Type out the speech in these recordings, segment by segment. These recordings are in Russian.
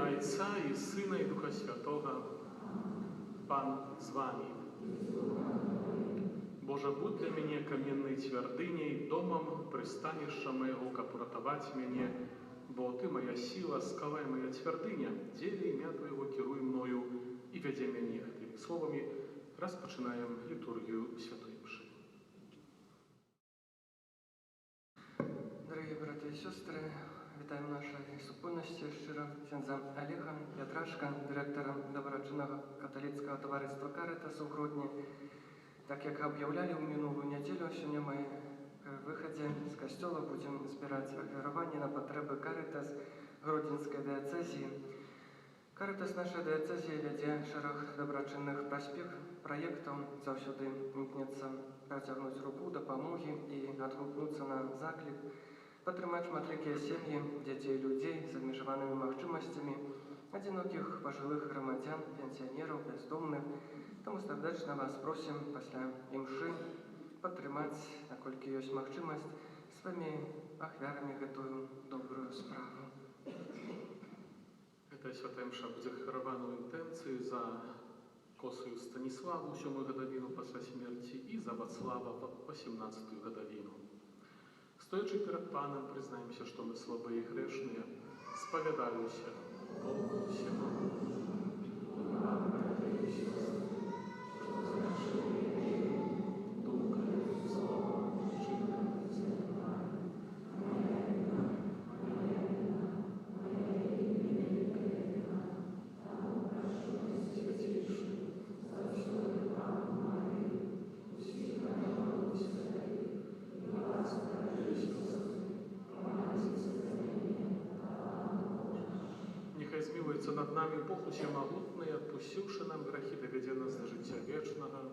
ім'я Отця і Сина, і Духа Святого. Пан з вами. Боже, будь для мяне каменнай цвярдыняй, домам прыстанішча майго, каб уратаваць мяне, бо Ты моя сіла, скала і моя цвярдыня, дзеля імя Твоего кіруй мною і вядзе мяне. Гэтымі словамі распачынаем літургію святой мшы. Дорогі брати і сестри, вітаємо нашої супольності щиро ксяндза Олега Ятрашка, директора доброчинного католицького товариства «Каритас» у Гродні. Так як об'являли у минулую неділю, сьогодні ми в виході з костьола будемо збирати ахвярування на потреби «Каритас» Гродненської дієцезії. «Каритас» нашої дієцезії веде шэраг доброчинних проєктів, завжди імкнецца протягнути руку допомоги і відгукнутися на заклик, падтрымаць шматлікія сім'і, дзяцей і людзей з абмежаванымі магчымасцямі, адзінокіх пажылых грамадзян, пенсіянераў, бяздомных. Таму сардэчна вас просім пасля імшы падтрымаць, наколькі ёсць магчымасць, сваімі ахвярамі гэтую добрую справу. Гэта святая мша будзе ахвяравана ў інтэнцыі за Косую Станіславу 7-ю гадавіну пасля смерці і за Вацлава 18-ю гадавіну. Стоячы перад Панам, прызнаемся, што мы слабыя і грэшныя, спавядаюся Богу усяму. Нехай змілуецца над намі Бог усемагутны, адпусціўшы нам грахі, давядзе нас да жыцця вечнага.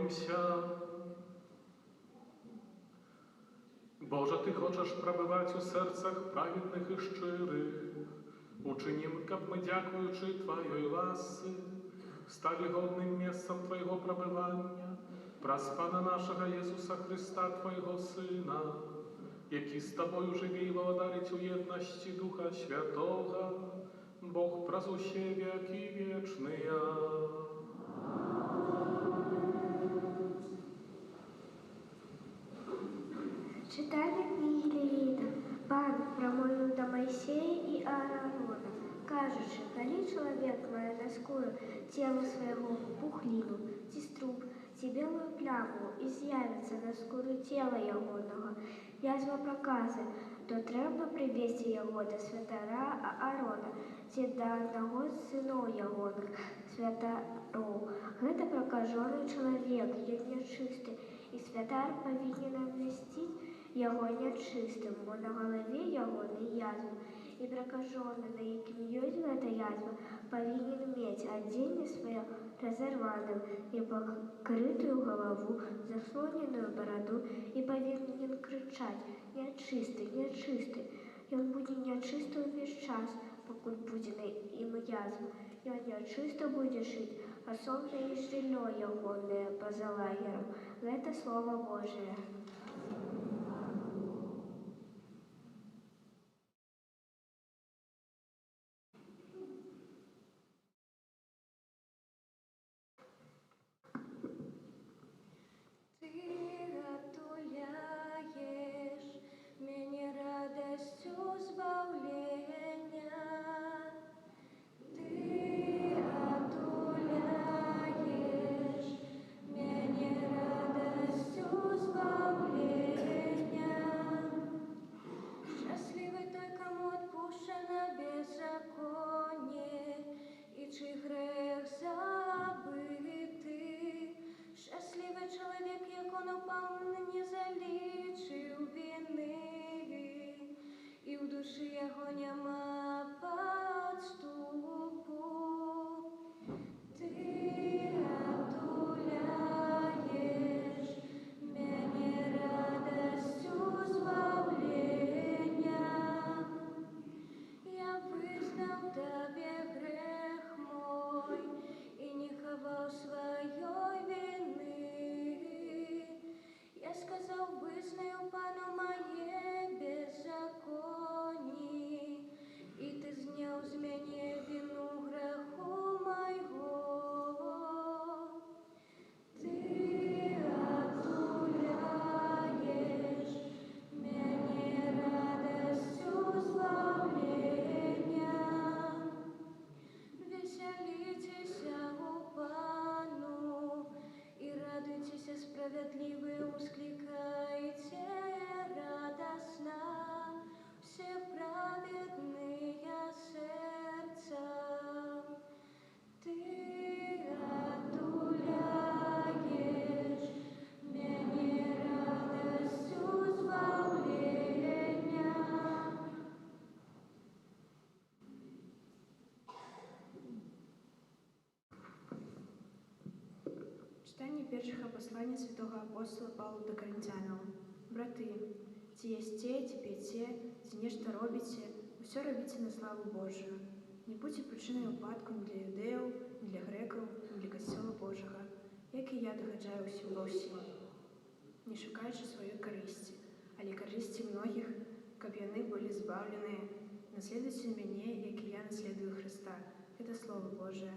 Помолимся. Боже, Ты хочешь пробывать у серцах праведных и щирих. Учинім, каб ми, дякуючи Твоєї ласи, стали годним місцем Твоєго пробивання, праз Пана нашого Єсуса Христа, Твоєго Сина, який з Тобою живе і владарить у єдності Духа Святого, Бог празуще веки вечные. Читание книги Левита. Пан промовил до Моисея и Аарона, кажучи, коли человек має на скуру тіла своего пухлину, ці струп, ці белую пляму, і з'явиться на скуру тіла ягоного, язва прокази, то треба привести його до святара Аарона, ці до одного з синов ягоних, святаров. Гэта прокажений чоловік, як нечистий, і святар повинен обвестить його нечистим, бо на голові його не язва, і прокажений, на яким ёсць гэта язва, повинен мець оденье свое разорванным и покрытую голову, заслоненную бороду, и повинен кричать: «Нечистый, нечистый!» И он будет нечистый весь час, покуль будет им язва, и он нечисто будет жить, а сонное и жилье ягонное поза лагером. Это Слово Божие. Читання першого послання святого апостола Павла до Коринтянам. Брати, ці єсте, ці п'єте, ці нешта робіте, усе робіте на славу Божию. Не будьте причиною упадку ні для юдеїв, ні для греків, ні для Костела Божого, як і я догаджаю усім во всім. Не шукаючи своєї користі, але користі многих, каб яны були збавлені, наслідуйте мене, як і я наслідую Христа. Это Слово Божие.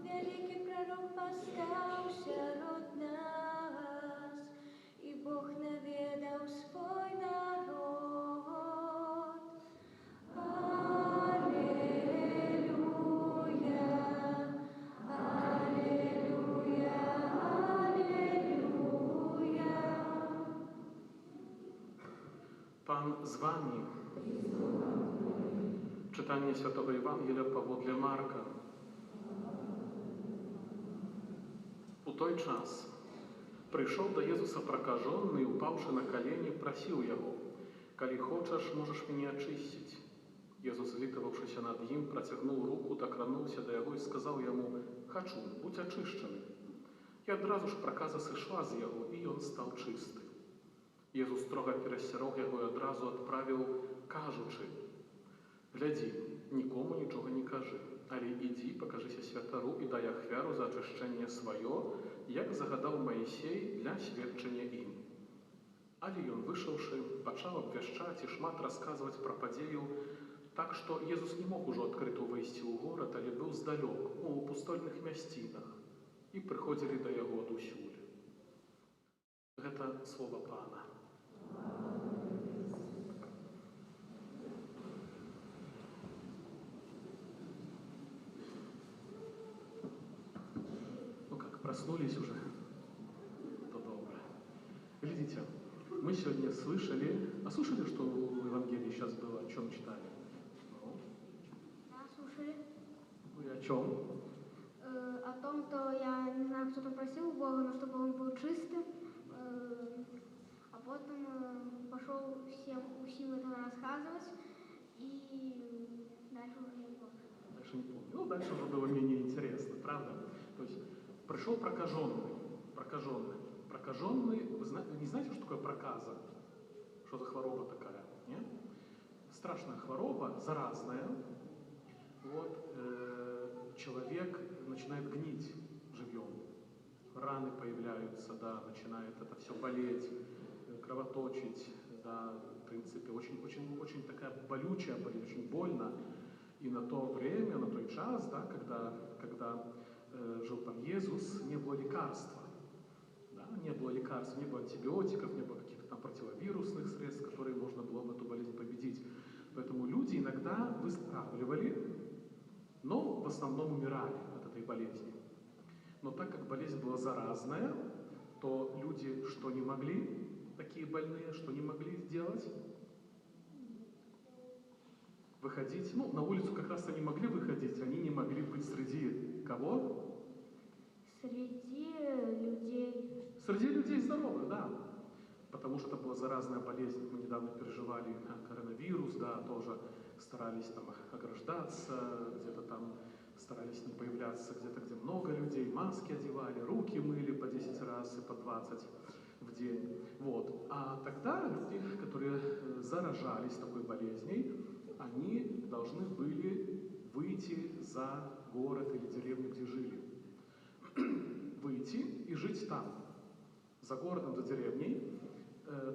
Великий пророк постался род з вами читання Святого Євангелія паводле Марка. У той час прийшов до Єзуса прокажений, і, упавши на колені, просив його: «Коли хочеш, можеш мене очистити». Єзус, злітувавшися над ним, протягнув руку, докранувся до його і сказав йому: «Хочу, будь очищений». І одразу ж проказа сишла з його, і він став чистий. Єзус строго перестерег його і одразу відправив, кажучи: «Гляді, нікому нічого не кажи, але іди, покажися святару і дай ахвяру за очищення своє, як загадав Моїсей для свідчення їм». Але він, вийшовши, почав обвіщати і шмат розказувати про подію, так що Єзус не мог уже відкрито вийти у город, але був здалек, у пустольних містинах, і приходили до його одусюль. Це слово Пана. Ну как, проснулись уже? То добро. Глядите, мы сегодня слышали, слышали, что в Евангелии сейчас было, о чем читали? Ну, Да, слушали. и о чем? О том, что я не знаю, кто там просил у Бога, но чтобы он был чистым. А потом пошел всем это рассказывать. И дальше уже не помню. Дальше не помню. Ну, дальше уже было менее интересно, правда? То есть пришел прокаженный. Прокаженный, вы не знаете, что такое проказа? Что за хвороба такая? Нет? Страшная хвороба, заразная. Вот, человек начинает гнить живьем. Раны появляются, да, начинает это все болеть, кровоточить, да, в принципе, очень такая болючая болезнь, очень больно. И на то время, на той час, да, когда жил там Иисус, не было лекарства. Да, не было лекарств, не было антибиотиков, не было каких-то там противовирусных средств, которые можно было бы эту болезнь победить. Поэтому люди иногда выздоравливали, но в основном умирали от этой болезни. Но так как болезнь была заразная, то люди что не могли, такие больные, что не могли сделать? Выходить. Ну, на улицу как раз они могли выходить, они не могли быть среди кого? Среди людей. Среди людей здоровых, да. Потому что это была заразная болезнь. Мы недавно переживали коронавирус, да, тоже старались там ограждаться, где-то там старались не появляться где-то, где много людей, маски одевали, руки мыли по 10 раз и по 20 в день. Вот. А тогда люди, которые заражались такой болезнью, они должны были выйти за город или деревню, где жили. Выйти и жить там, за городом, за деревней,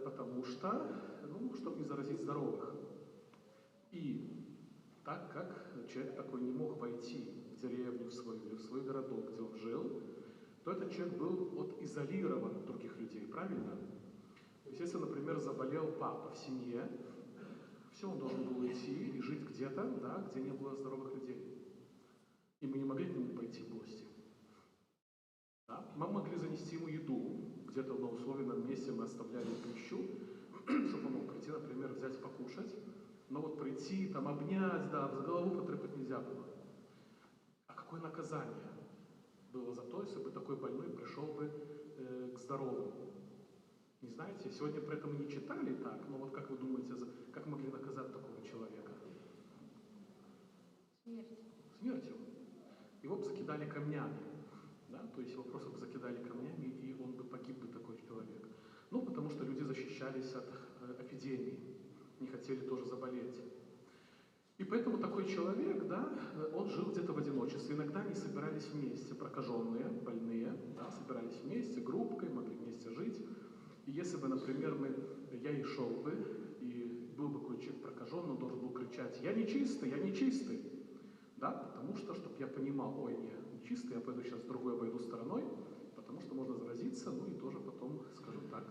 потому что, ну, чтобы не заразить здоровых. И так как человек такой не мог войти в деревню в свою или в свой городок, где он жил, то этот человек был изолирован от других людей, правильно? То есть, если, например, заболел папа в семье, все, он должен был уйти и жить где-то, да, где не было здоровых людей. И мы не могли к нему пойти в гости. Да? Мы могли занести ему еду, где-то на условленном месте мы оставляли пищу, чтобы он мог прийти, например, взять покушать. Но вот прийти, там, обнять, да, за голову потрепать нельзя было. А какое наказание было за то, если бы такой больной пришел бы к здоровым? Не знаете, сегодня про это мы не читали так, но вот как вы думаете, как могли наказать такого человека? Смертью. Его бы закидали камнями. Да? То есть его просто бы закидали камнями, и он бы погиб бы, такой человек. Ну, потому что люди защищались от эпидемии, не хотели тоже заболеть. И поэтому такой человек, да, он жил где-то в одиночестве. Иногда они собирались вместе, прокаженные, больные, да, собирались вместе, группкой, могли вместе жить. И если бы, например, я и шел бы, и был бы какой-то человек прокаженный, он должен был кричать: «Я нечистый, я нечистый!» Да, потому что, чтобы я понимал: ой, не чистый, я пойду сейчас другой обойду стороной, потому что можно заразиться, ну и тоже потом, скажем так,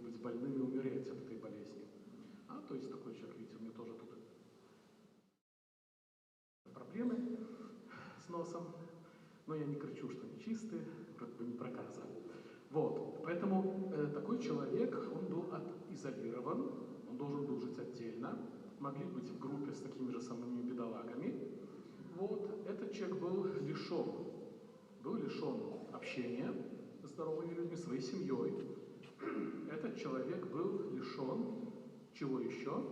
быть больным и умереть от этой болезни. То есть такой человек, видите, у меня тоже тут проблемы с носом, но я не кричу, что нечистый, вроде бы не проказа. Вот, поэтому такой человек, он был изолирован, Он должен был жить отдельно, могли быть в группе с такими же самыми бедолагами. Вот, этот человек был лишен общения с здоровыми людьми, своей семьей. Этот человек был лишен чего еще?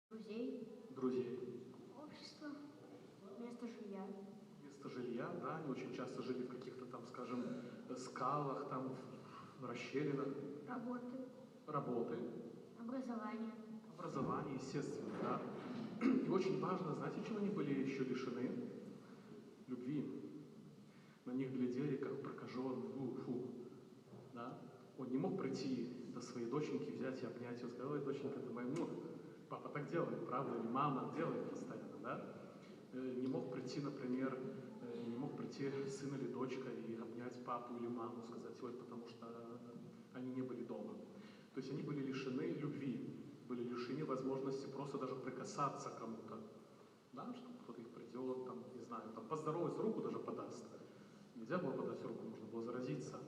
Друзей. Общество, место жилья. Место жилья, да, они очень часто жили в каких-то там, скажем, скалах, там, в расщелинах. Работы. Образование, естественно, да. И очень важно, знаете, чего они были еще лишены? Любви. На них глядели, как прокаженные, да. Он не мог прийти до своей доченьки, взять и обнять ее, сказать: ой, доченька, ты моя, папа так делает, правда, или мама делает постоянно, да. Не мог прийти, например, сын или дочка и обнять папу или маму, сказать: ой, потому что они не были дома. То есть они были лишены любви, были лишены возможности просто даже прикасаться к кому-то, да, что кто-то их придет, там, не знаю, там, поздороваться, руку даже подаст. Нельзя было подать руку, можно было заразиться.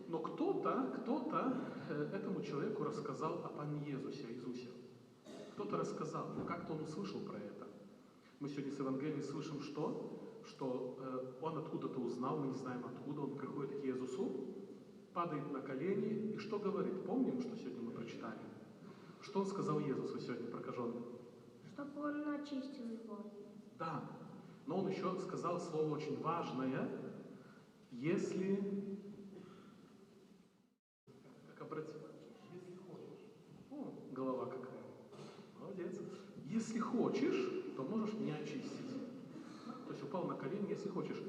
Но кто-то этому человеку рассказал о Пане Иисусе. Кто-то рассказал, как-то он услышал про это. Мы сегодня с Евангелией слышим, что он откуда-то узнал, мы не знаем откуда, он приходит к Иисусу, падает на колени и что говорит? Помним, что сегодня мы прочитали? Что он сказал Иисусу сегодня, прокаженный? Чтобы он очистил его. Да, но он еще сказал слово очень важное: если... Как обратить? Если хочешь. О, голова какая. Молодец. Если хочешь, то можешь меня очистить. То есть упал на колени, если хочешь.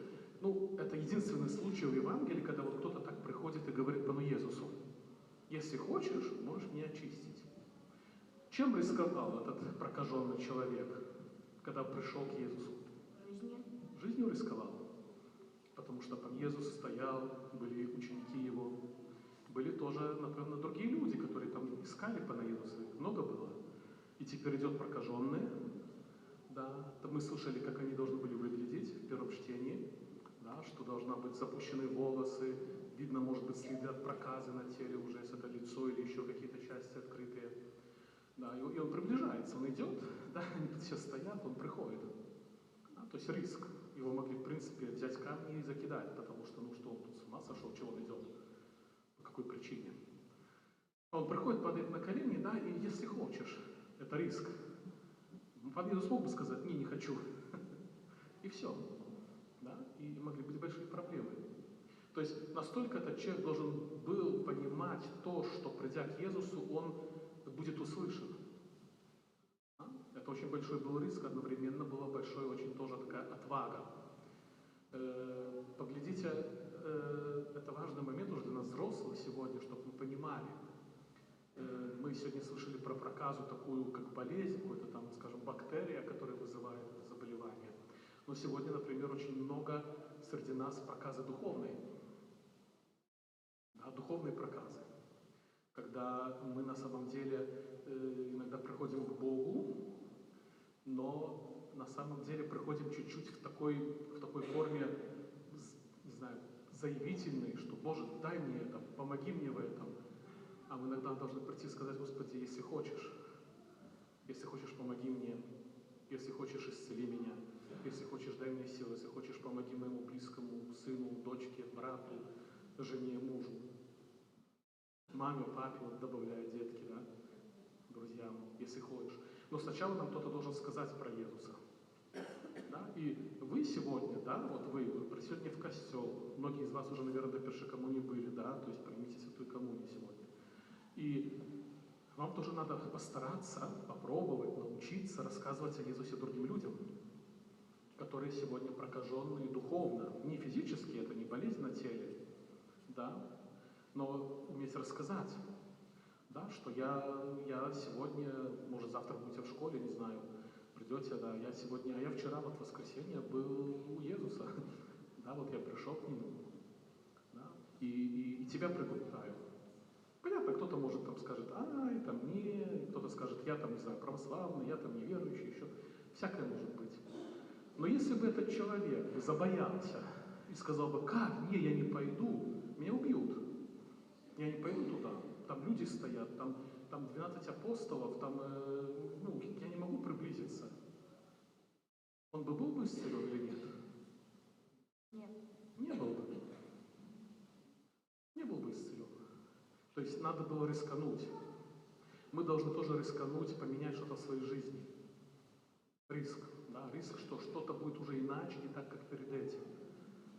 Это единственный случай в Евангелии, когда вот кто-то так приходит и говорит Пану Иисусу: если хочешь, можешь меня очистить. Чем рисковал этот прокаженный человек, когда пришел к Иисусу? Жизнью рисковал. Потому что Пан Иисус стоял, были ученики его, были тоже, например, другие люди, которые там искали Пана Иисуса, их много было. И теперь идет прокаженный. Да, мы слышали, как они должны были выглядеть в первом чтении, да, что должны быть запущены волосы, видно, может быть, следы от проказы на теле уже, если это лицо или еще какие-то части открытые. Да, и он приближается, он идет, да, они тут все стоят, он приходит. Да, то есть риск. Его могли, в принципе, взять камни и закидать, потому что, что он тут с ума сошел, чего он идет, по какой причине. Он приходит, падает на колени, да, и если хочешь, это риск. Пан Иисус мог бы сказать: не хочу. И все. Да? И могли быть большие проблемы. То есть настолько этот человек должен был понимать то, что, придя к Иисусу, он будет услышан. Да? Это очень большой был риск, одновременно была большая очень тоже такая отвага. Поглядите, это важный момент уже для нас взрослых сегодня, чтобы мы понимали. Мы сегодня слышали про проказу такую, как болезнь, какую-то там, скажем, бактерия, которая вызывает это заболевание. Но сегодня, например, очень много среди нас проказы духовной. Да, духовные проказы. Когда мы на самом деле иногда приходим к Богу, но на самом деле приходим чуть-чуть в такой форме, не знаю, заявительной, что: Боже, дай мне это, помоги мне в этом. А мы иногда должны прийти и сказать: Господи, если хочешь, помоги мне, если хочешь, исцели меня, если хочешь, дай мне силы, если хочешь, помоги моему близкому, сыну, дочке, брату, жене, мужу, маме, папе, вот добавляя детки, да, друзьям, если хочешь. Но сначала нам кто-то должен сказать про Иисуса. Да? И вы сегодня, да, вот вы сегодня в костел, многие из вас уже, наверное, до первой коммунии были, да, то есть примите святую коммунию сегодня. И вам тоже надо постараться, попробовать, научиться рассказывать о Иисусе другим людям, которые сегодня прокаженные духовно, не физически, это не болезнь на теле, да, но уметь рассказать, да, что я сегодня, может, завтра будете в школе, не знаю, придете, да, я вчера, вот в воскресенье, был у Иисуса, да, вот я пришел к Нему, да, и тебя приглашаю. Понятно, кто-то может там скажет: это мне, кто-то скажет: я там, не знаю, православный, я там неверующий, еще всякое может быть. Но если бы этот человек забоялся и сказал бы: как, не, я не пойду, меня убьют. Я не пойду туда, там люди стоят, там 12 апостолов, я не могу приблизиться. Он бы был бы исцелен или нет? Нет. Не был бы. Не был бы исцелен. То есть надо было рискануть. Мы должны тоже рискануть, поменять что-то в своей жизни. Риск. Да, риск, что что-то будет уже иначе, не так, как перед этим.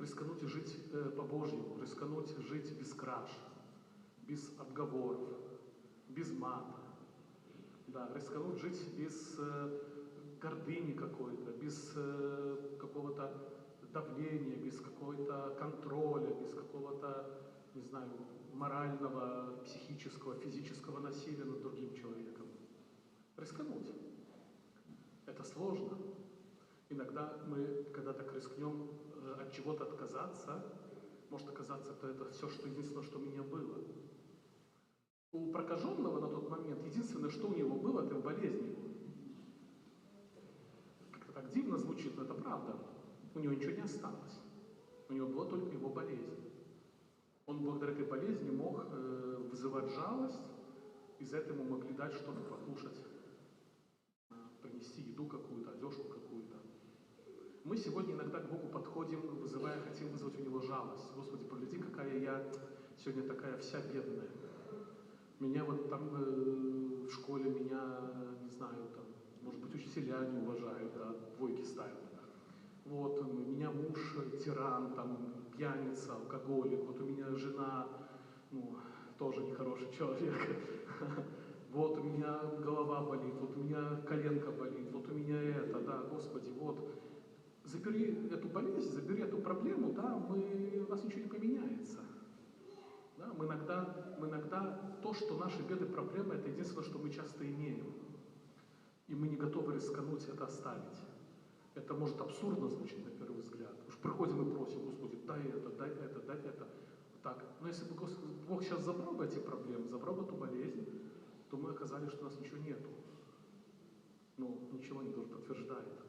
Рискануть и жить по-божьему, рискануть жить без краж, без отговоров, без мата. Да, рискануть жить без гордыни какой-то, без какого-то давления, без какого-то контроля, без какого-то, не знаю, морального, психического, физического насилия над другим человеком. Рискануть. Это сложно. Иногда мы, когда так рискнем от чего-то отказаться, может оказаться, что это все, что единственное, что у меня было. У прокаженного на тот момент единственное, что у него было, это болезнь. Как-то так дивно звучит, но это правда. У него ничего не осталось. У него была только его болезнь. Он благодаря этой болезни мог вызывать жалость, и за это ему могли дать что-то покушать, принести еду какую-то, одежку какую-то. Мы сегодня иногда к Богу подходим, хотим вызвать у Него жалость. Господи, погляди, какая я сегодня такая вся бедная. Меня вот там в школе, не знаю, там, может быть, учителя не уважают, да, двойки ставят. Вот, у меня муж тиран, там, пьяница, алкоголик, вот у меня жена, тоже нехороший человек. Вот у меня голова болит, вот у меня коленка болит, вот у меня это, да, Господи, вот. Забери эту болезнь, забери эту проблему, да, у нас ничего не поменяется. Да, мы иногда то, что наши беды, проблемы, это единственное, что мы часто имеем. И мы не готовы рискануть это оставить. Это может абсурдно звучить на первый взгляд. Уж приходим и просим, Господи, дай это, дай это, дай это. Так, но если бы Бог сейчас забрал бы эти проблемы, забрал бы эту болезнь, то мы оказались, что у нас ничего нету. Но ничего не тоже подтверждает.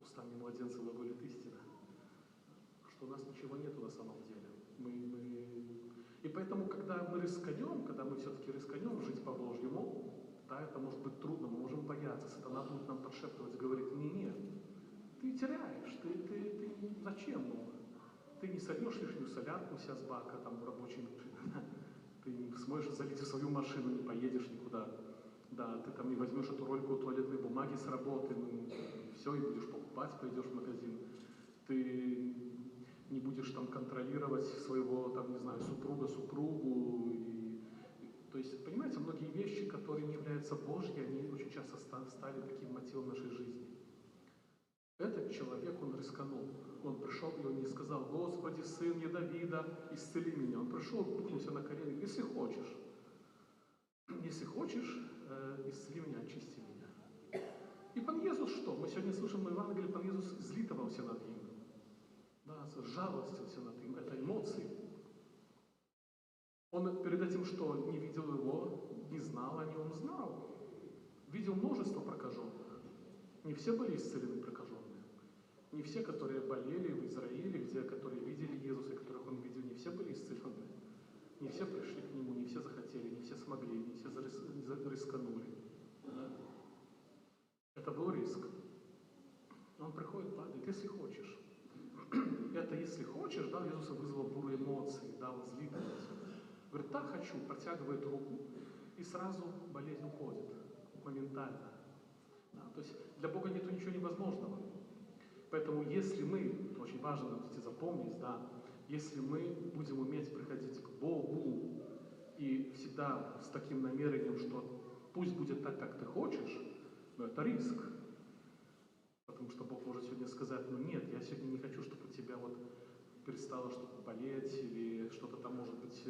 Устами младенца глаголит истина. Что у нас ничего нету на самом деле. И поэтому, когда мы рисканем, когда мы все-таки рисканем жить по-божьему, да, это может быть трудно, мы можем бояться. Сатана будет нам подшептывать, говорит, нет, ты теряешь, ты зачем? Ты не сольешь лишнюю солярку себя с бака, там, рабочий, ты не сможешь залить в свою машину, не поедешь никуда. Да, ты там не возьмешь эту рольку туалетной бумаги с работы, все, и будешь покупать, пойдешь в магазин. Ты не будешь там контролировать своего, там, не знаю, супругу. То есть, понимаете, многие вещи, которые не являются Божьи, они очень часто стали таким мотивом нашей жизни. Этот человек, он рисканул. Он пришел, и он не сказал, Господи, сын я Давида, исцели меня. Он пришел, бухнулся на колени, если хочешь, исцели меня, очисти меня. И Пан Иисус что? Мы сегодня слышим в Евангелии, Пан Иисус злитовался над ним. Да, жалостился над ним. Это эмоции. Он перед этим что? Не видел его, не знал о нем, знал. Видел множество прокаженных. Не все были исцелены прокаженные. Не все, которые болели в Израиле, которые видели Иисуса, которых он видел, не все были исцелены. Не все пришли к нему, не все захотели, не все смогли, не все рисканули. Это был риск. Он приходит, падает, если хочешь. Это если хочешь, да, Иисуса вызвало бурю эмоций, да, он злится. Говорит, да, хочу, протягивает руку, и сразу болезнь уходит, моментально. Да, то есть для Бога нету ничего невозможного. Поэтому если мы, очень важно запомнить, да, если мы будем уметь приходить к Богу и всегда с таким намерением, что пусть будет так, как ты хочешь, но это риск. Потому что Бог может сегодня сказать, нет, я сегодня не хочу, чтобы у тебя вот перестало что-то болеть, или что-то там, может быть,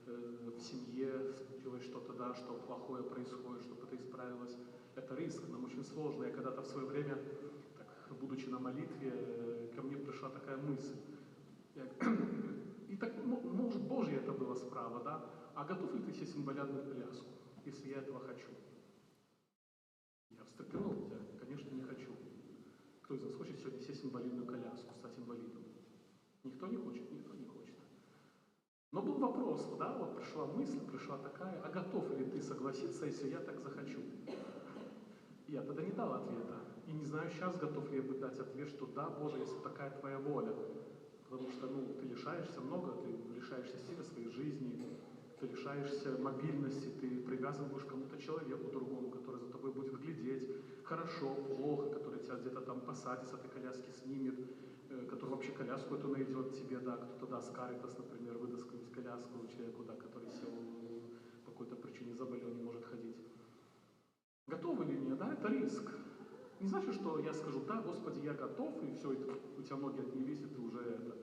в семье случилось что-то, да, что плохое происходит, чтобы это исправилось. Это риск, нам очень сложно. Я когда-то в свое время, так, будучи на молитве, ко мне пришла такая мысль. И так, может, Божья это была справа, да? А готов ли ты сесть инвалидную коляску, если я этого хочу? Я встрепенулся, конечно, не хочу. Кто из нас хочет сегодня сесть в инвалидную коляску, стать инвалидом? Никто не хочет, никто не хочет. Но был вопрос, да, вот пришла мысль, пришла такая, а готов ли ты согласиться, если я так захочу? Я тогда не дал ответа. И не знаю сейчас, готов ли я бы дать ответ, что да, Боже, если такая твоя воля. Потому что, ты лишаешься много, ты лишаешься силы своей жизни, ты лишаешься мобильности, ты привязан будешь к кому-то человеку другому, который за тобой будет глядеть, хорошо, плохо, который тебя где-то там посадит с этой коляски, снимет, который вообще коляску эту найдет тебе, да, кто-то даст каритас, например, выдаст какую-нибудь коляску человеку, да, который сел по какой-то причине заболел, не может ходить. Готовы или нет, да, это риск. Не значит, что я скажу, да, Господи, я готов, и все, и у тебя ноги отнялись, и ты уже это.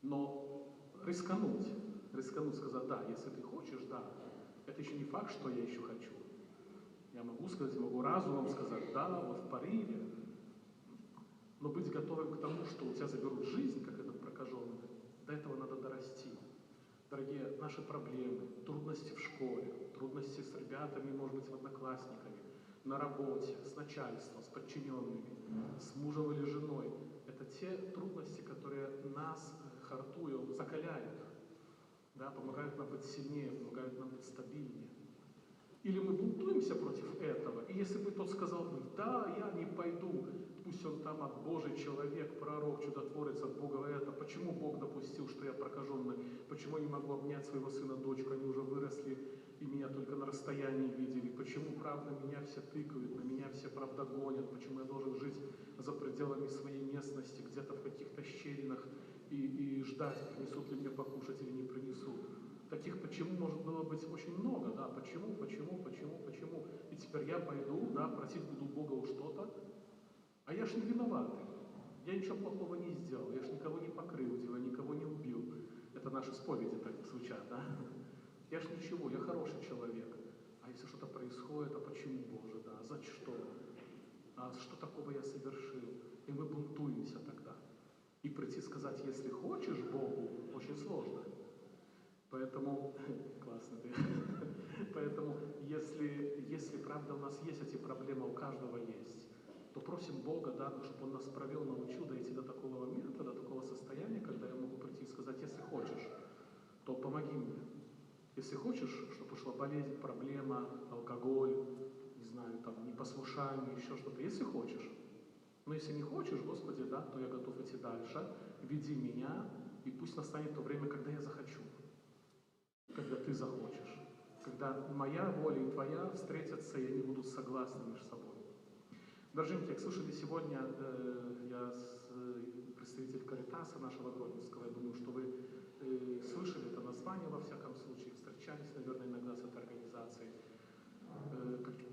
Но рискануть, сказать, да, если ты хочешь, да, это еще не факт, что я еще хочу. Я могу сказать, могу разумом сказать, да, вот в порыве, но быть готовым к тому, что у тебя заберут жизнь, как этот прокаженный, до этого надо дорасти. Дорогие, наши проблемы, трудности в школе, трудности с ребятами, может быть, с одноклассниками, на работе, с начальством, с подчиненными, с мужем или женой, это те трудности, которые нас, хартую, закаляют, да, помогают нам быть сильнее, помогают нам быть стабильнее. Или мы бунтуемся против этого, и если бы тот сказал бы, да, я не пойду, пусть он там от Божий человек, пророк, чудотворец от Бога это, почему Бог допустил, что я прокаженный, почему я не могу обнять своего сына, дочку, они уже выросли, и меня только на расстоянии видели, почему, правда, меня все тыкают, на меня все, правда, гонят, почему я должен жить за пределами своей местности, где-то в каких-то щелинах, и ждать, принесут ли мне покушать или не принесут. Таких почему может было быть очень много, да, почему. И теперь я пойду, да, просить буду Бога у что-то, а я ж не виноватый. Я ничего плохого не сделал, я ж никого не покрывдил, я никого не убил. Это наши споведи так звучат, да? Я ж ничего, я хороший человек. А если что-то происходит, а почему, Боже, да, за что? А что такого я совершил? И мы бунтуемся тогда. И прийти сказать, если хочешь Богу, очень сложно. Поэтому, классно ты, поэтому если правда у нас есть эти проблемы, у каждого есть, то просим Бога, да, чтобы Он нас провел, научил дойти до такого момента, до такого состояния, когда я могу прийти и сказать, если хочешь, то помоги мне. Если хочешь, чтобы ушла болезнь, проблема, алкоголь, не знаю, там, непослушание, еще что-то, если хочешь. Но если не хочешь, Господи, да, то я готов идти дальше, веди меня, и пусть настанет то время, когда я захочу. Когда ты захочешь, когда моя воля и твоя встретятся, и они будут согласны между собой. Дорогие, как слышали сегодня, я представитель Каритаса нашего Гродненского, я думаю, что вы слышали это название во всяком случае, встречались, наверное, иногда с этой организацией.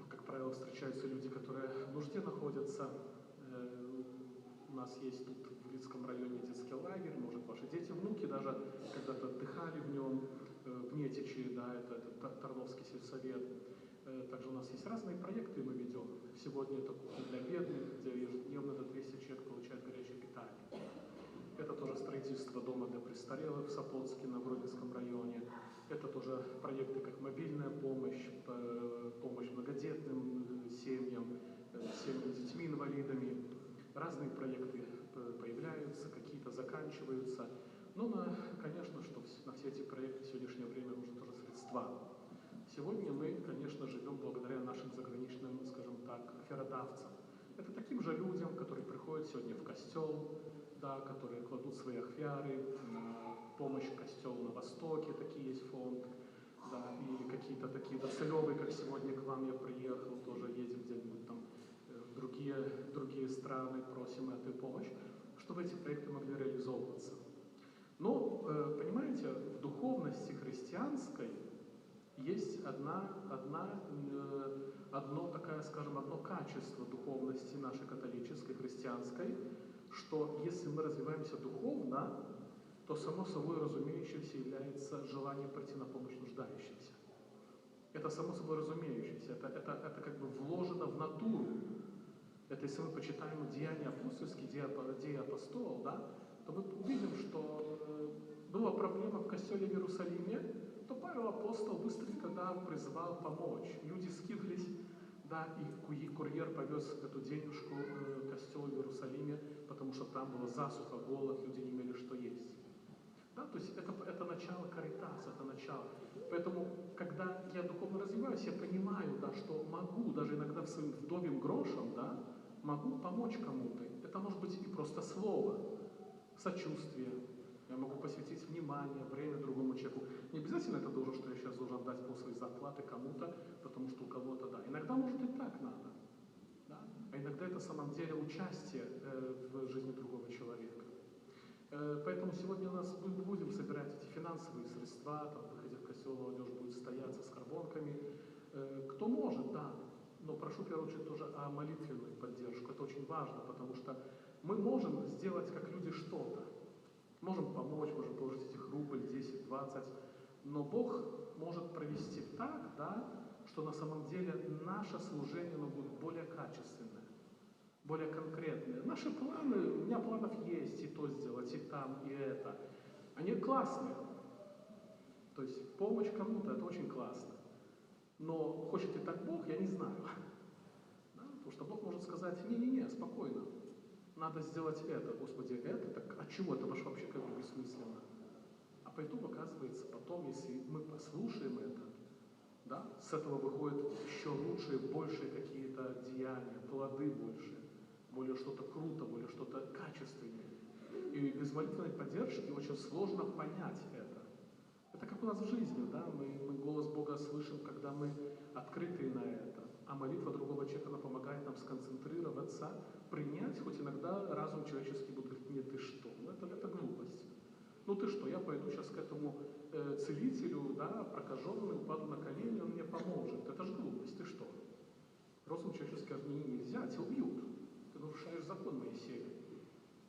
Как правило, встречаются люди, которые в нужде находятся. У нас есть тут в Лицком районе детский лагерь, может, ваши дети, внуки даже когда-то отдыхали в нем, в Нетичи, да, это Тарновский сельсовет. Также у нас есть разные проекты, мы ведем. Сегодня это кухня для бедных, где ежедневно до 200 человек получают горячее питание. Это тоже строительство дома для престарелых в Сапотске на Гродненском районе. Это тоже проекты, как мобильная помощь, помощь многодетным семьям, семьям с детьми-инвалидами. Разные проекты появляются, какие-то заканчиваются. Но, конечно, что на все эти проекты в сегодняшнее время нужны тоже средства. Сегодня мы, конечно, живем благодаря нашим заграничным, скажем так, оферодавцам. Это таким же людям, которые приходят сегодня в костел, да, которые кладут свои оферы на помощь костелу на Востоке, такие есть фонд, да, или какие-то такие доцелевые, как сегодня к вам я приехал, тоже едем где-нибудь там в другие страны, просим эту помощь, чтобы эти проекты могли реализовываться. Но, понимаете, в духовности христианской есть одно такое, скажем, одно качество духовности нашей католической, христианской, что если мы развиваемся духовно, то само собой разумеющимся является желание прийти на помощь нуждающимся. Это само собой разумеющееся, это как бы вложено в натуру. Это если мы почитаем Деяния апостольские, Дея апостолов, да, то мы увидим, что была проблема в костеле в Иерусалиме, то Павел апостол быстренько, да, призвал помочь. Люди скинулись, да, и курьер повез эту денежку в костел в Иерусалиме, потому что там была засуха, голод, люди не имели что есть. Да, Да? То есть это начало каритаса, это начало. Поэтому, когда я духовно развиваюсь, я понимаю, да, что могу, даже иногда своим вдовьим грошем, да, могу помочь кому-то. Это может быть и просто слово, сочувствие. Я могу посвятить внимание, время другому человеку. Не обязательно это должно, что я сейчас должен отдать пол своей зарплаты кому-то, потому что у кого-то, да. Иногда, может, и так надо. Да? А иногда это, на самом деле, участие в жизни другого человека. Поэтому сегодня у нас мы будем собирать эти финансовые средства, там, выходя в костел, молодежь будет стоять со скорбонками. Кто может, да, но прошу в первую очередь тоже о молитвенную поддержку. Это очень важно, потому что мы можем сделать как люди что-то. Можем помочь, можем положить этих рубль, 10, 20, но Бог может провести так, да, что на самом деле наше служение оно будет более качественное, более конкретное. Наши планы, у меня планов есть и то сделать, и там, и это. Они классные. То есть помощь кому-то это очень классно. Но хочет ли так Бог, я не знаю. Да? Потому что Бог может сказать, не-не-не, спокойно. Надо сделать это, Господи, это, так а чего? Это вообще как бы бессмысленно. А по итогу оказывается потом, если мы послушаем это, да, с этого выходят еще лучшие, большие какие-то деяния, плоды больше, более что-то круто, более что-то качественное. И без молитвенной поддержки очень сложно понять это. Это как у нас в жизни, да, мы голос Бога слышим, когда мы открыты на это. А молитва другого человека, она помогает нам сконцентрироваться, принять, хоть иногда разум человеческий будет говорить, нет, ты что, ну это глупость. Ну ты что, я пойду сейчас к этому целителю, да, прокаженному, упаду на колени, он мне поможет. Это же глупость, ты что? Разум человеческий скажет, нельзя, тебя убьют. Ты нарушаешь закон Моисея.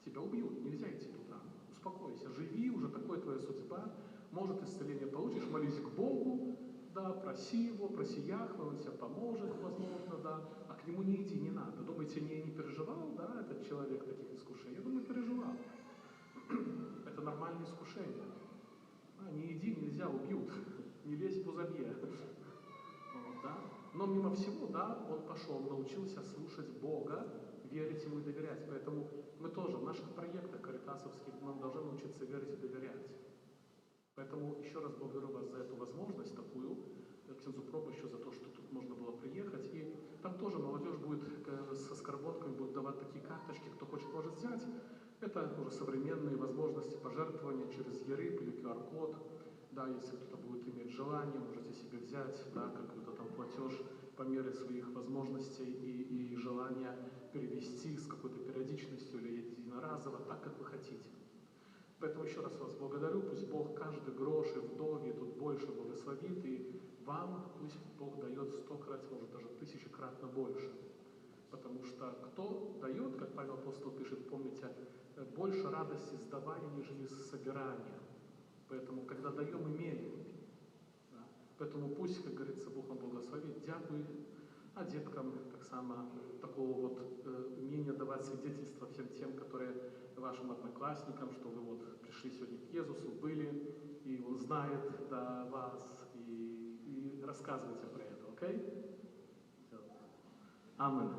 Тебя убьют, нельзя идти туда. Успокойся, живи, уже такая твоя судьба. Может, исцеление получишь, молись к Богу, да, проси Его, проси Яхве, Он тебе поможет, возможно, да, а к Нему не иди, не надо. Думаете, не переживал, да, этот человек таких искушений? Я думаю, переживал. Это нормальное искушение. Не иди, нельзя, убьют. Не лезь в пузобье. Да? Но мимо всего, да, он пошел, научился слушать Бога, верить Ему и доверять. Поэтому мы тоже в наших проектах каритасовских мы должны научиться верить и доверять. Поэтому еще раз благодарю вас за эту возможность такую, ксензу Пробощу, за то, что тут можно было приехать. И там тоже молодежь будет со скорботками, будет давать такие карточки, кто хочет, может взять. Это уже современные возможности пожертвования через ЕРИП или QR-код. Да, если кто-то будет иметь желание, можете себе взять, да, какой-то там платеж по мере своих возможностей и желания перевести с какой-то периодичностью или единоразово, так, как вы хотите. Поэтому еще раз вас благодарю, пусть Бог каждый грош и вдове тут больше благословит, и вам пусть Бог дает 100-крат, может даже 1000-кратно больше. Потому что кто дает, как Павел Апостол пишет, помните, больше радости сдавания, нежели собирания. Поэтому, когда даем, имеем. Да? Поэтому пусть, как говорится, Бог вам благословит. Дякую. А деткам так само такого вот умения давать свидетельство всем тем, которые вашим одноклассникам, что вы вот пришли сегодня к Иисусу, были, и Он знает, да, вас, и рассказывайте про это, окей? Аминь.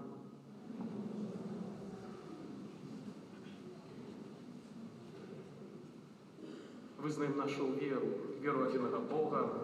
Вызнаем нашу веру единого Бога,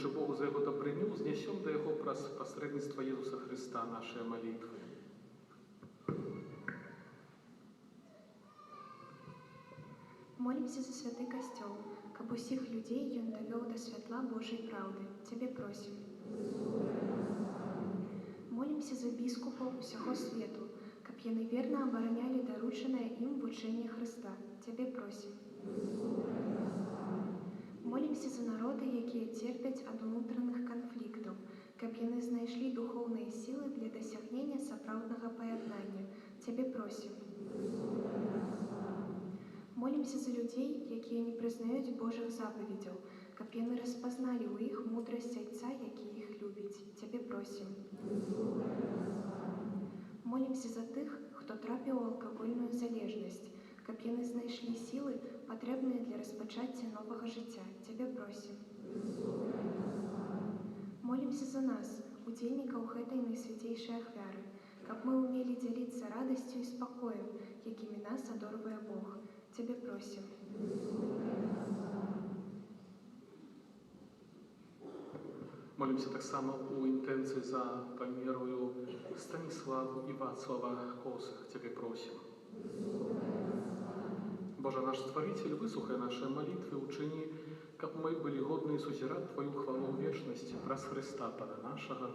Дзякуючы Богу за яго дабрыню, знясём да яго праз пасрэдніцтва Езуса Хрыста нашыя малітвы. Молімся за святы касцёл, каб усіх людзей ён давёў да святла Божай праўды. Цябе просім. Молімся за біскупаў усяго свету, каб яны верна абаранялі даручанае ім вучэнне Хрыста. Цябе просім. Молімся за народы, якія церпяць ад унутраных канфліктаў, каб яны знайшлі духоўныя сілы для дасягнення сапраўднага паяднання. Цябе просім. Молімся за людзей, якія не прызнаюць Божых запаведзяў, каб яны распазналі ў іх мудрасць Айца, які іх любіць. Цябе просім. Молімся за тых, хто трапіў у алкагольную залежнасць, каб яны знайшлі сілы, патрэбныя для распачацця новага жыцця. Цябе просім. Молімся за нас, удзельнікаў гэтай найсвяцейшай ахвяры, каб мы ўмелі дзяліцца радасцю і спакоем, якімі нас адорвае Бог. Цябе просім. Молімся таксама ў інтэнцыі за памерлую Станіславу і Вацлава Косых. Цябе просім. Божа наш Стваритель, выслухай наши молитвы, учини, как мы были годны сузирать Твою хвалу вечности праз Христа Пана нашего.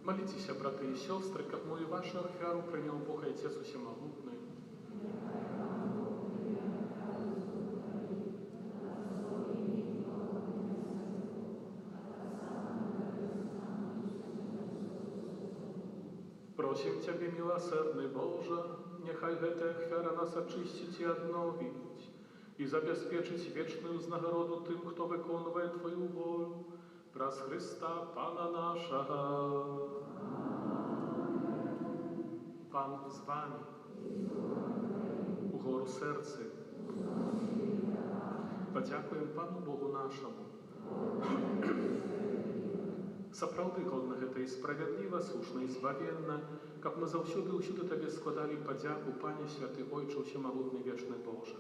Молитесь, браты и сестры, как мы и вашу ахвяру принял Бог и Отец Всемогутный. Просим Тебя, милосердный Боже, нехай гэтая ахвяра нас очистить и обновить, и забеспечить вечную вознагороду тем, кто выконывает Твою волю, праз Христа Пана нашего. Пан з вами, угору серце. Подякуємо Пану Богу нашому. Сапраўды годна гэта і справядліва, слушна і збавенна, каб мы заўсёды ўсюды Табе складалі падзяку, Пане Святы Ойче Всемагутны Вечны Божа.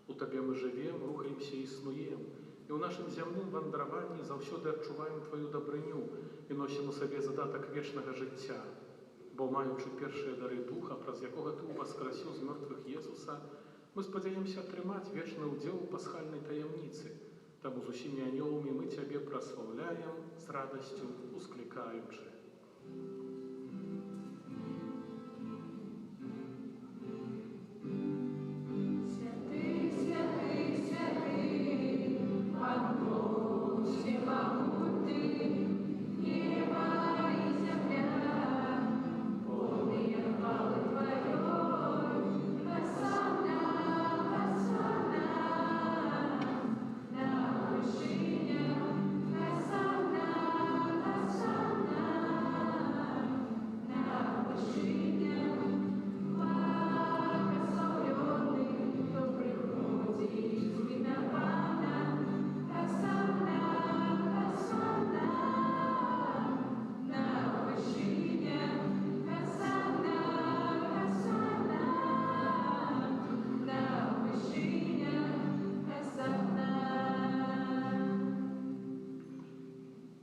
У Табе мы жывем, рухаемся і існуем, і ў нашым зямным вандраванні заўсёды адчуваем Тваю дабрыню і носім у сабе задатак вечнага жыцця. Бо маючы першыя дары Духа, праз якога Ты уваскрасіў з мёртвых Езуса, мы спадзяемся атрымаць вечны ўдзел у пасхальнай таямніцы. Таму з усімі анёламі мы Цябе праслаўляем з радасцю усклікаючы.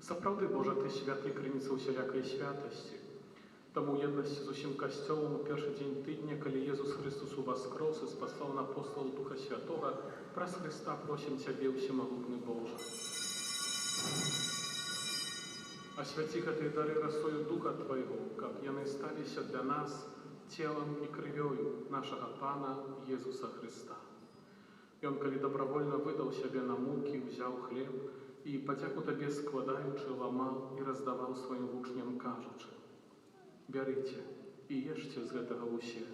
Сапраўды, Божа, Ты святы, крыніца усялякай святасці. Таму ў еднасці з усім касцёлам у першы дзень тыдня, калі Езус Христос уваскрос і спаслаў на апостолаў Духа Святога, праз Христа просім Цябе, Всемагутны Божа. Освяти гэтыя дары расою Духа Твайго, каб яны сталіся для нас целам і крывёю нашага Пана Езуса Христа. Ён, калі добровольно выдаў сябе на мукі, узяў хлеб і, падзяку Табе складаючы, ламаў і раздаваў сваім вучням, кажучы: «Бярыце і ешце з гэтага ўсе,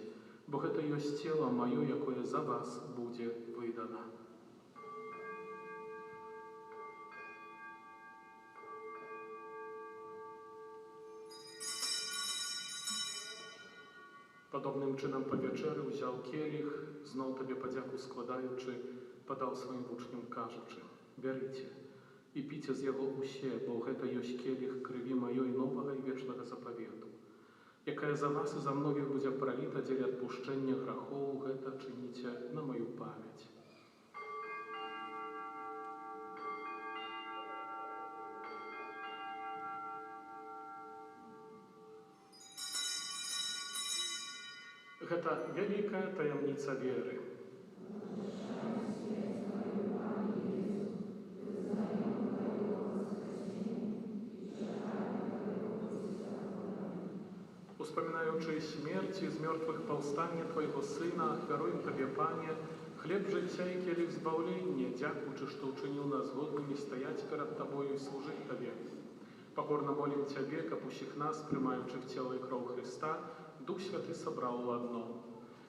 бо гэта ёсць цела маё, якое за вас будзе выдана». Падобным чынам па вячэры ўзяў келіх, зноў Табе падзяку складаючы, падаў сваім вучням, кажучы: «Бярыце і піце з яго ўсе, бо гэта ёсць келіх крыві маёй новага і вечнага запавету, якая за вас і за многіх будзе праліта дзеля адпушчэння грахоў, гэта чыніце на маю памяць». Гэта вялікая таямніца веры. Успамінаючы смерці з мёртвых паўстання Твайго Сына, ахвяруем Табе, Пане, хлеб жыцця і келіх збаўлення, дзякуючы, што ўчыніў нас годнымі стаяць перад Табою і служыць Табе. Пакорна молім Цябе, каб усіх нас, прымаючых цела і кроў Христа, Дух Святы сабраў у адно.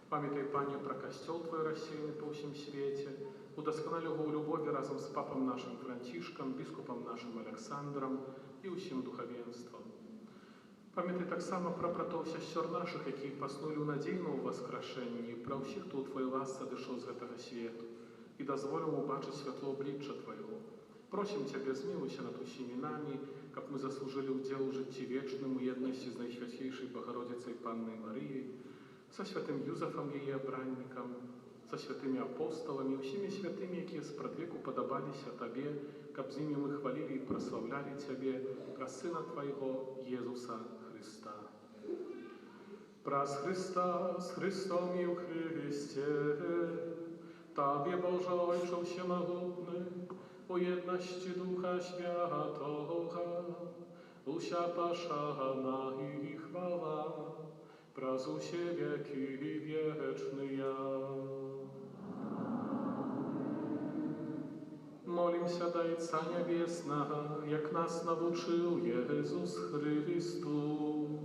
Памятай, Пане, пра касцёл Твой рассеяны па ўсім свеце, удасканалі яго ў любові разам з папам нашым Францішкам, біскупам нашым Александрам і ўсім духавенствам. Памятай таксама пра братоў і сясцёр нашых, якія паснулі ў надзейна ў васкрашэнні, пра ўсіх, хто ў Твоёй ласцы адышоў з гэтага свету, і дазволіў убачыць святло аблічча Твайго. Просім Цябе, змілуйся над усімі намі, каб мы заслужылі ўдзел у жыцці вечным у еднасці з Найсвяцейшай Богородицей Паннай Марыяй, са святым Юзафам яе абраннікам, са святымі апосталамі, усімі святымі, якія спрадвеку падабаліся Табе, каб з імі мы хвалілі і праслаўлялі Цябе, праз Сына Твайго Езуса Христа. Праз Христа, з Христом і ў Христе, Табе, Боже Ojcze Всемогутний, у єдності Духа Святого, уся пошана і хвала, праз усе веки вечные. Молимся до Отца Небесного, як нас навучил Єсус Христос.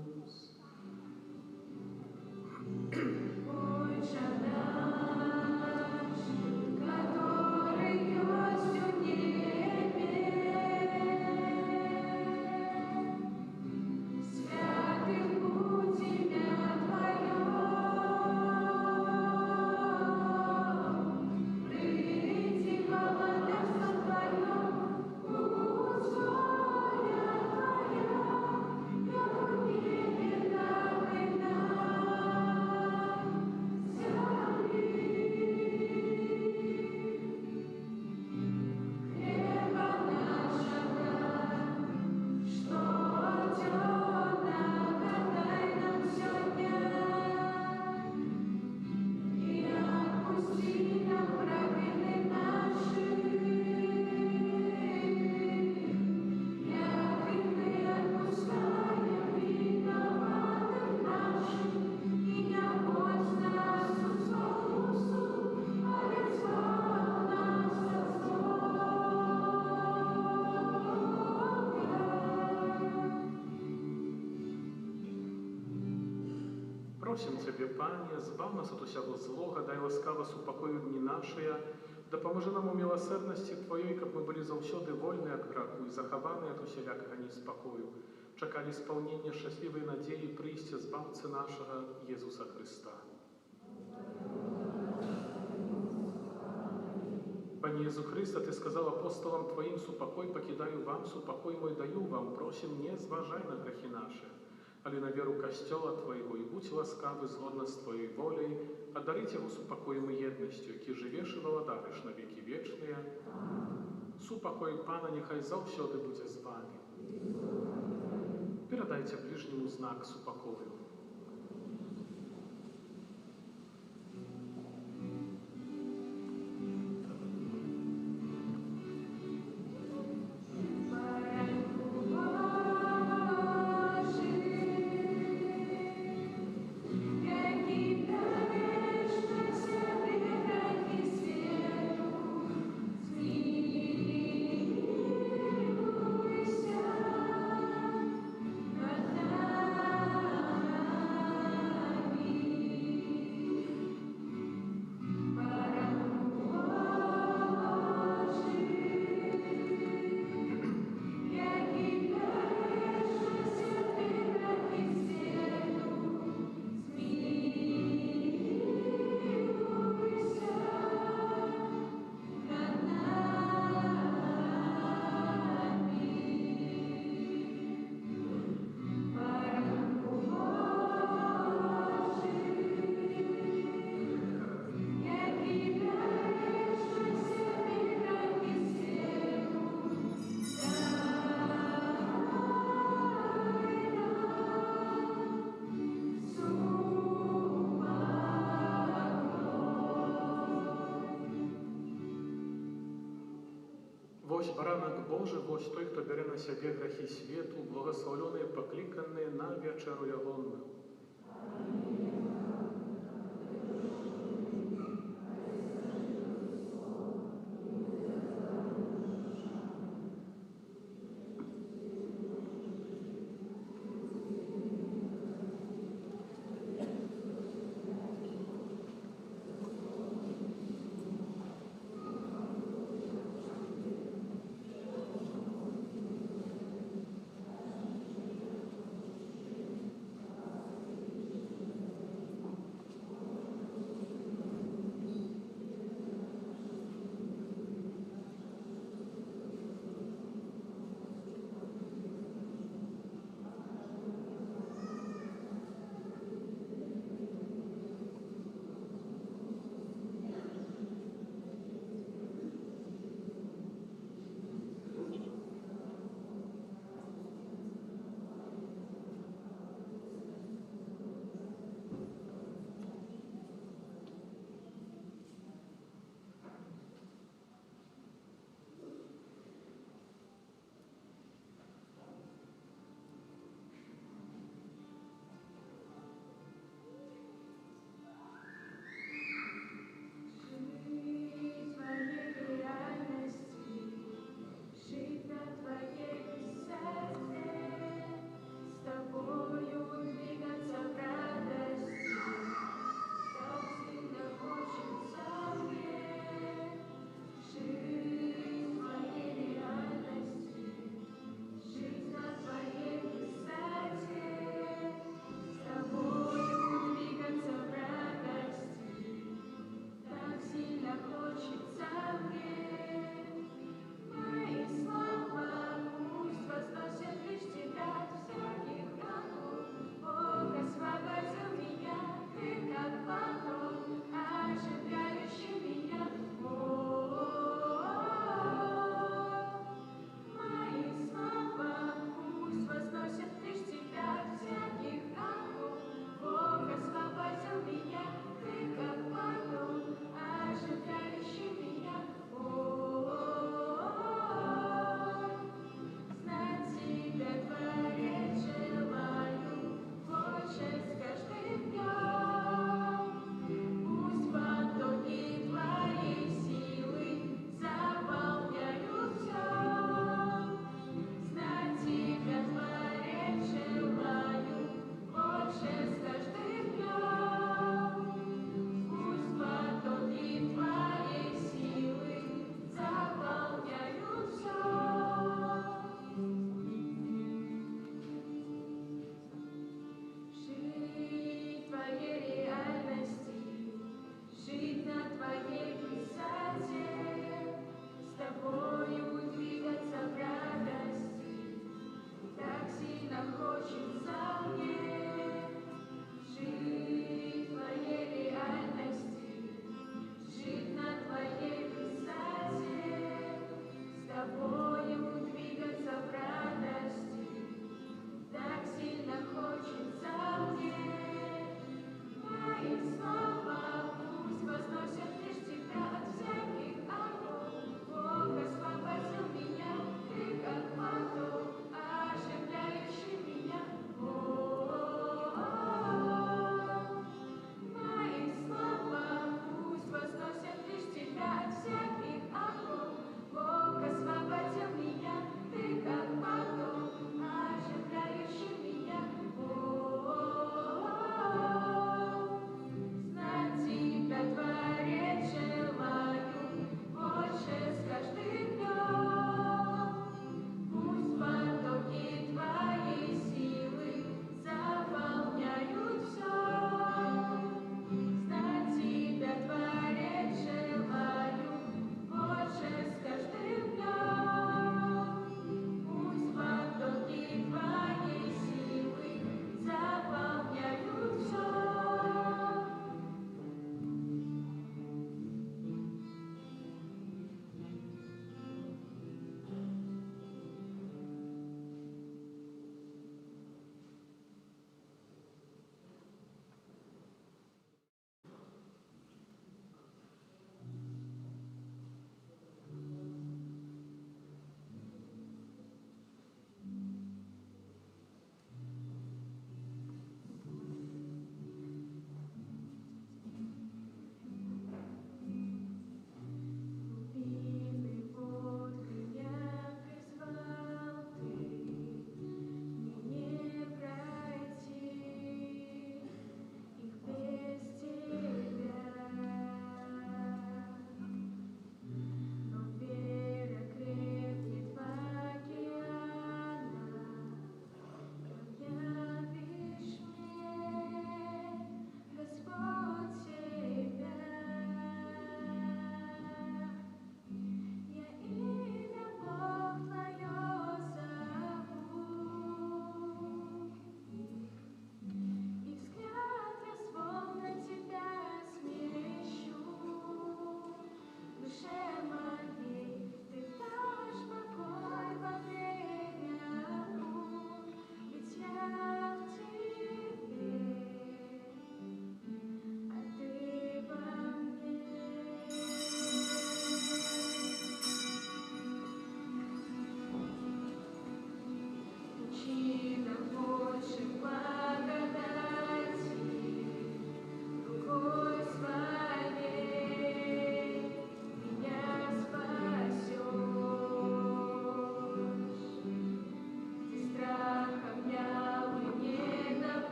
Просим Цябе, Пане, збав нас от усяго злога, дай ласкава супакою дні нашыя, дапаможы нам у міласэрнасці Твоёй, каб мы былі заўсёды вольныя ад граху і захаваныя ад усялякага неспакою, чакалі спаўнення шчаслівай надзеі прыйсця збаўцы нашага Езуса Христа. Пане Езу Христа, Ты сказал апостолам Твоим: «Супокой покидаю вам, супокой мой даю вам». Просим, не зважай на грехи наши, але на веру Костела Твоего, и будь ласкавы згодна з Твоей волей, одарить его супокоем и едностью, які живеш і владариш на веки вечные. Супокой Пана нехай заўсёды будзе з вами. Передайте ближнему знак супокою. Вось баранак Божы, вось той, хто бярэ на сябе грахі свету, благословленыя, пакліканыя на вечеру ягонную.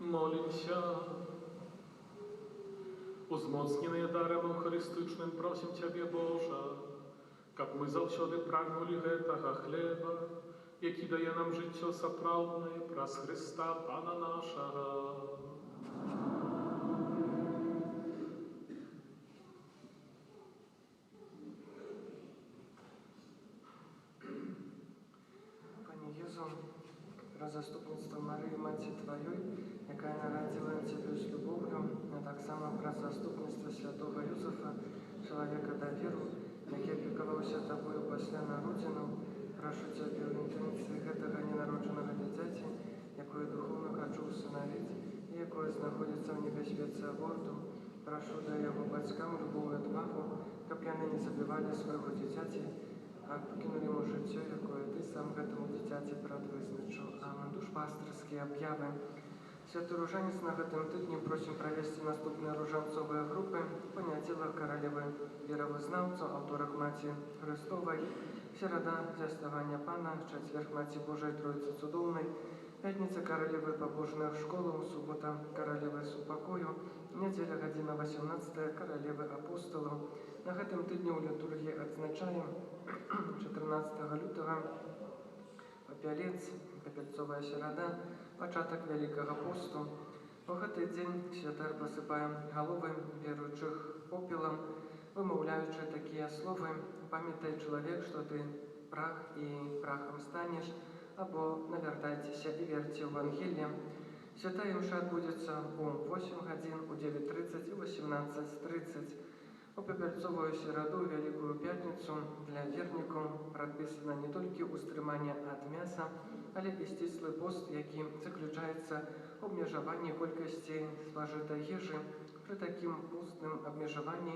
Молімся. Узмоцненыя дарам Eucharystycznym просім Цябе, Божа, каб мы заўсёды прагнулі гэтага хлеба, які дае нам жыццё сапраўднае праз Хрыста Пана нашага. Пане Єзу, про заступництво Марії, Матці Твоєї, яка народила Тебе з любов'ю, а так само про заступництво святого Юзефа, чоловіка довіру, який опікувався Тобою після народження, прошу Тебе в інтенції гэтага ненародженого дитяті, якое духовно хочу усиновити, і якое знаходиться в небезпеці аборту, прошу дай його батькам любову і відвагу, каб яны не забивали свого дитяті, а покинули йому життя, якое Ти сам гэтому дитяті предвизначив. Амен. Душпастерські об'яви. Святий Ружанець, на гэтым тыдні просім правесці наступныя ружанцовыя групы па нядзелах каралевы веравызнаўцаў, аўторак Маці Христовай, серада зяставання Пана, чацверг Маці Божай Троицы Цудоўнай, пятніца каралевы пабожных школаў, субота каралевы супакою, нядзеля гадзіна 18 каралевы апостолаў. На гэтым тыдні ў літургіі адзначаем 14 лютага папялец, папяльцовая серада, пачатак Вялікага посту. У гэты дзень святар пасыпае галовы веруючых попелам, вымаўляючы такія словы: «Памятай, чалавек, што ты прах і прахам станеш», або «Навяртайцеся і верце ў Евангелие». Святая імша адбудзецца у 8 гадзін, у 9:30 і 18:30. У папяльцовую сераду, Вялікую пятніцу, для вернікаў прадпісана не толькі ўстрыманне ад мяса, але і сціслы пост, які заключаецца ў абмежаванні колькасці спажытай ежы. Пры такім пустным абмежаванні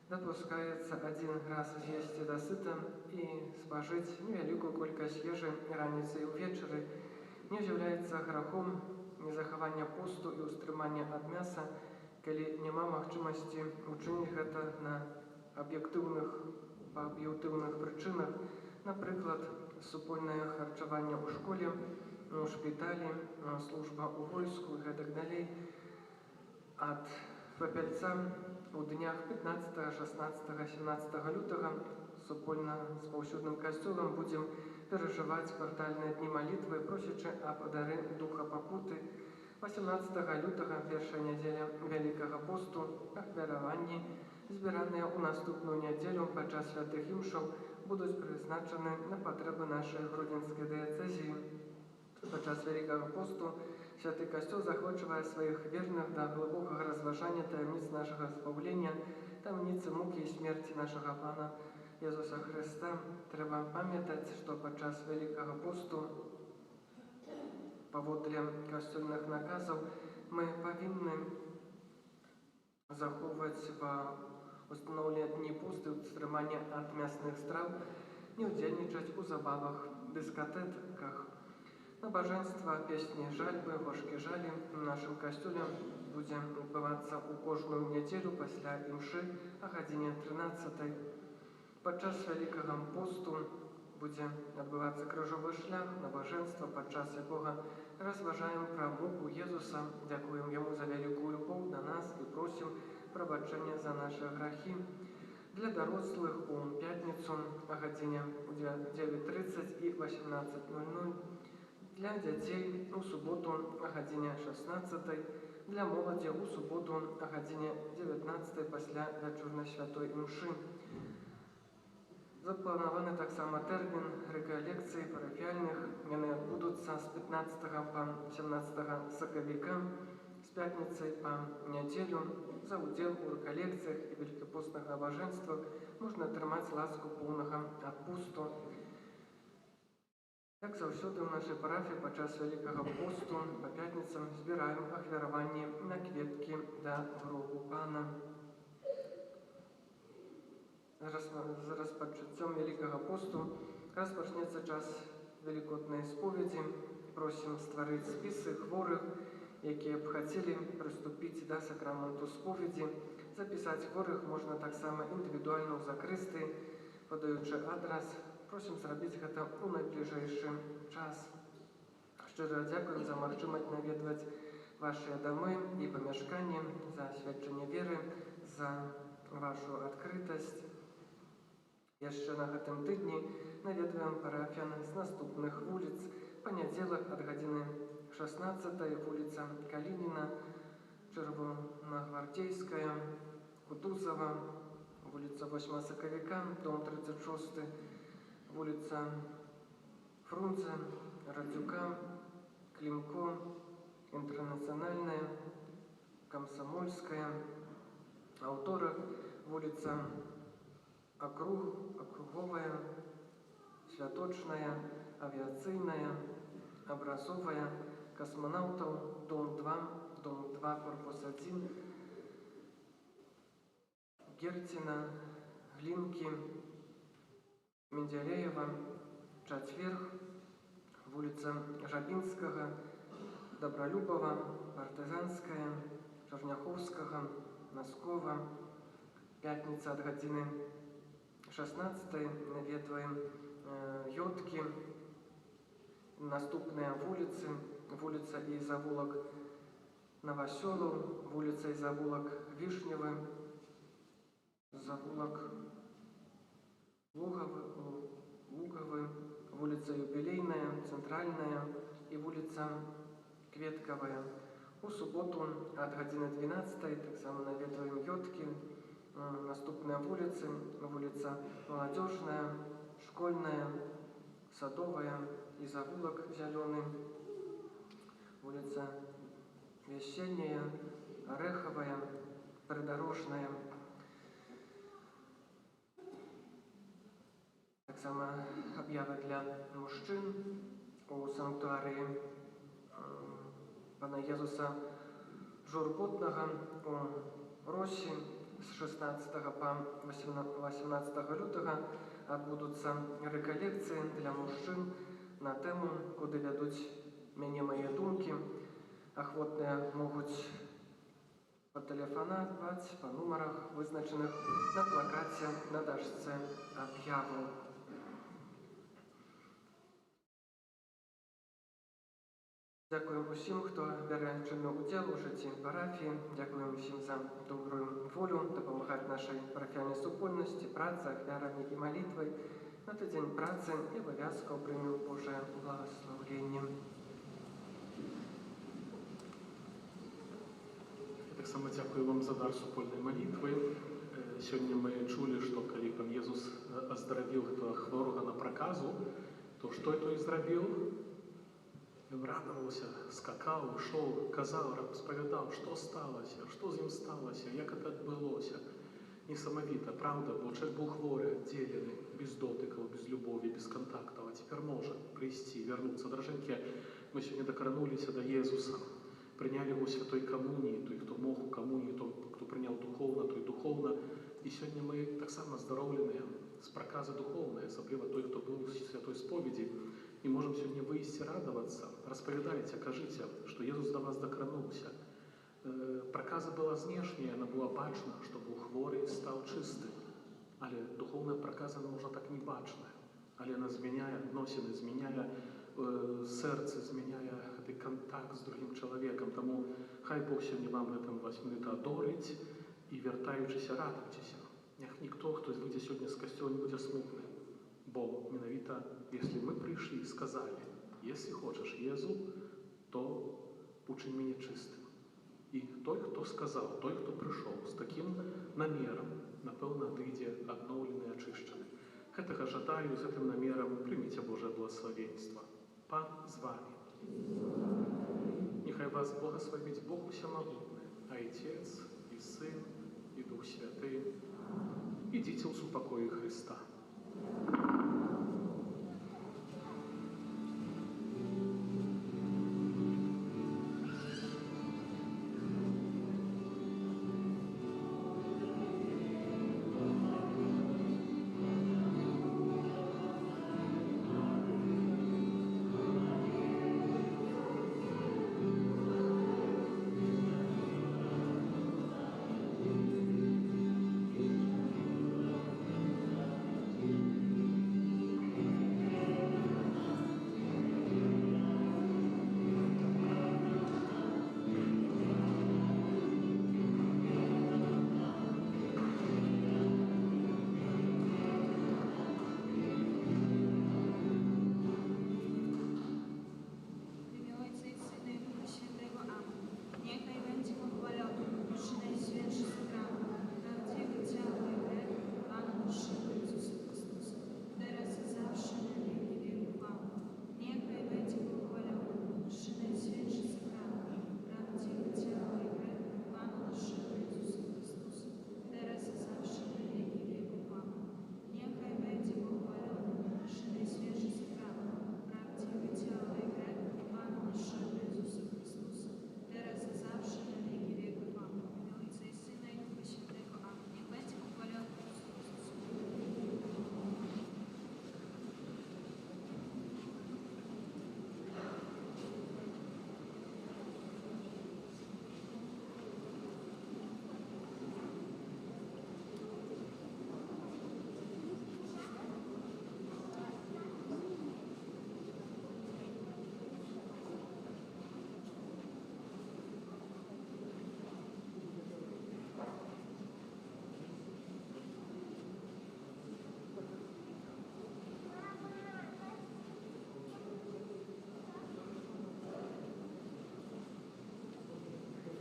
дапускаецца один раз з'есці дасыта і спажыць невялікую колькасць ежы раніцай і ўвечары. Не з'яўляецца грахом незахавання посту і ўстрымання ад мяса, калі няма магчымасці учыніць гэта па аб'ектыўных прычынах, напрыклад, супольнае харчаванне ў школе, у шпіталі, служба ў войску і гэтак далей. Ад папяльца у днях 15, 16, 17 лютага супольна з паўсюдным касцёлам будзем перажываць квартальныя дні малітвы, просячы аб дары духа пакуты. 18 лютага, першая нядзеля Вялікага посту, ахвяраванні, збіраныя ў наступную нядзелю падчас святых імшаў, будуць прызначаны на патрэбы нашай гродзенскай дыяцэзіі. Падчас Вялікага посту святы касцёл захвочвае сваіх верных да глыбокага разважання таямніц нашага збаўлення, таямніцы мукі і смерці нашага Пана Езуса Хрыста. Трэба памятаць, што падчас Вялікага посту паводле касцёльных наказаў мы павінны захоўваць ва устаноўленыя дні посту і ўстрымання ад мясных страў, не ўдзельнічаць у забавах, дыскатэках. Набажэнства, песні, жальбы, гошкі жалі ў нашым касцёле будзе адбывацца ў кожную нядзелю пасля імшы а гадзіне 13. Падчас Вялікага посту будзе адбывацца крыжовы шлях, набажэнства, падчас якога разважаем пра муку Езуса, дзякуем Яму за вялікую любоў да нас і просім прабачэння за нашы грахі. Для дарослых у пятніцу а гадзіне 9:30 і 18:00, для дзяцей у суботу а гадзіне 16, для моладзі у суботу а гадзіне 19 пасля вячорнай святой імшы. Запланаваны таксама тэрмін рэкалекцый парафіяльных. Яны адбудуцца з 15 па 17 сакавіка, з пятніцы па нядзелю. За ўдзел у рэкалекцыях і велікапостных набажэнствах можна атрымаць ласку поўнага адпусту. Як заўсёды ў нашай парафіі падчас Вялікага посту па пятніцам збіраем ахвяраванні на кветкі да гробу Пана. З распачуццём Вялікага посту распачнецца час велікоднай споведзі. Просім стварыць спісы хворых, якія б хацелі прыступіць да сакраменту споведзі. Запісаць хворых можна таксама індывідуальна ў закрысты, падаючы адрас. Просім зрабіць гэта ў найбліжэйшы час. Шчыра дзякуем за магчымасць наведваць ваши домы и помешкания, за сведчение веры, за вашу открытость. Яшчэ на гэтым тыдні наведваем парафіян з наступных вуліц. Панядзелак ад гадзіны 16 вуліца Калініна, Чырвонагвардзейская, Кутузова, вуліца 8 Сакавіка, дом 36, вуліца Фрунзе, Радзюка, Клімко, Інтэрнацыянальная, Камсамольская, Аўторак, вуліца Акруговая, Святочная, Авіацыйная, Абразовая, Касманаўтаў, дом 2, корпус 1, Герцена, Глинки, Менделеева, Чацверг, вуліца Жабінскага, Добролюбова, Партызанская, Чарняховскага, Носкова. Пятница ад гадзіны 16 наведваем Ёткі. Наступныя вуліцы: вуліца і завулак Новасёлаў, вуліца і завулак Вішневы, завулак Лугавы, вуліца Юбілейная, Цэнтральная і вуліца Кветкавая. У суботу ад гадзіны 12 таксама наведваем Ёткі. Наступныя вуліцы: вуліца Маладзёжная, Школьная, Садовая і завулак Зялёны, вуліца Вясенняя, Арэхавая, Прыдарожная. Таксама аб'явы для мужчын у санктуарыі Пана Езуса Журботнага у Росі з 16 па 18 лютага адбудуцца рэкалекцыі для мужчын на тэму «Куды вядуць мяне мае думкі». Ахвотныя могуць патэлефанаваць па нумарах, вызначаных на плакаце на дашцы аб'яваў. Дзякуем усім, хто бярэ чынны ўдзел у жыцці парафіі. Дзякуем усім за добрую волю дапамагаць нашай парафіяльнай супольнасці, працы, ахвярамі і малітвай. На тыдзень працы і абавязкаў прымем Божае благаслаўленне. Таксама дзякую вам за дар супольнай малітвы. Сёння мы чулі, што калі пан Езус аздаравіў гэтага хворага на праказу, то што той зрабіў? Ён радаваўся, скакаў, ішоў, казаў, распавядаў, што сталася, што з ім сталася, як гэта адбылося. Несамавіта, правда, бо чалавек быў хворы, аддзелены, без дотыкаў, без любові, без кантактаў, а цяпер можа прыйсці, вярнуцца. Дражэнькі, мы сёння дакрануліся да Езуса, прынялі ў святой камуніі, той, хто мог у камуніі, той, хто прыняў духоўна, той духоўна. І сёння мы таксама здароўленыя з праказы духоўнай, асабліва той, хто быў у святой споведзі. І можам сёння выйсці радавацца. Распавядайце, кажыце, што Езус да вас дакрануўся. Праказа была знешняя, яна была бачна, што быў хворы і стаў чысты. Але духоўная праказа, она ўжо так не бачная. Але яна змяняе адносіны, змяняе сэрца, змяняе гэты кантакт з другім чалавекам. Таму хай Бог сёння вам гэтым васьміта адорыць і, вяртаючыся, радуйцеся. Нях ніхто, хто выйдзе сёння з касцёла, не будзе смутны. Бо менавіта, если мы пришли и сказали, если хочешь Езу, то учинь меня чистым. И той, кто сказал, той, кто пришел с таким намером, напевно, отойдет обновленный и очищенный. Гэтага жадаю, с этим намером примите Божие благословенство. Пан с вами. Нехай вас благословить Бог Всемогутный, Отец и Сын и Дух Святый. Идите в упокое Христа.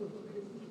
Христос воскресе!